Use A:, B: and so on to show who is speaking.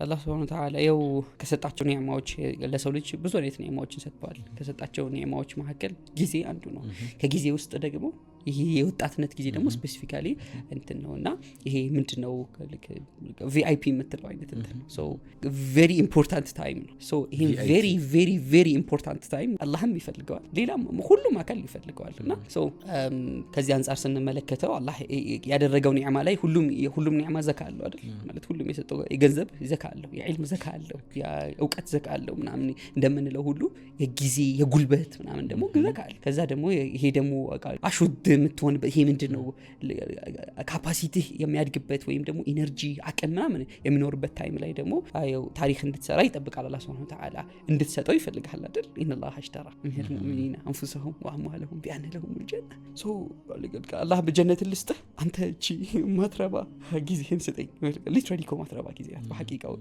A: አላህ Subhanahu Wa Ta'ala ያው ከሰጣቸው ኒዕማዎች ለሰው ልጅ ብዙ አይነት ኒዕማዎችን ሰጥቷል። ከሰጣቸው ኒዕማዎች መካከል ጊዜ አንዱ ነው። ከጊዜ ውስጥ ደግሞ ይሄ የወጣትነት ጊዜ ደግሞ ስፔሲፊካሊ እንትን ነውና ይሄ ምንድነው VIP የምትለው አይነት እንትን ነው። ሶ very important time ነው። ሶ ይሄ very important time አላህም ይፈልገዋል፣ ሌላም ሁሉም አካል ይፈልገዋልና ሶ ከዚህ አንፃር ስንመለከተው አላህ ያደረገው ኒዕማ ላይ ሁሉም ኒዕማ ዘካ አለው አይደል? ማለት ሁሉም የሰጠው የገንዘብ ዘካ አለው፣ የዒልም ዘካ አለው፣ የእውቀት ዘካ አለው ምናምን እንደምንለው ሁሉ የጊዜ የጉልበት ምናምን ደግሞ ዘካ አለ። ከዛ ደግሞ ይሄ ደግሞ አሹድ ምትሆን ይሄ ምንድነው ካፓሲቲ የሚያድግበት ወይም ደግሞ ኢነርጂ አቅም ምናምን የሚኖርበት ታይም ላይ ደግሞ አየው ታሪክ እንድትሰራ ይጠብቃል አላህ Subhanahu Wa Ta'ala እንድትሰጠው ይፈልጋል አይደል? ኢነላህ አሽተራ ሚነል ሙእሚኒና አንፉሰሁም ወአምዋለሁም ቢአነ ለሁም الجنة ሶ አላህ በጀነት ልስጥህ አንተ እቺ ማትረባ ጊዜህን ስጠኝ ሊትራሊ ማትረባ ጊዜ በሐቂቃው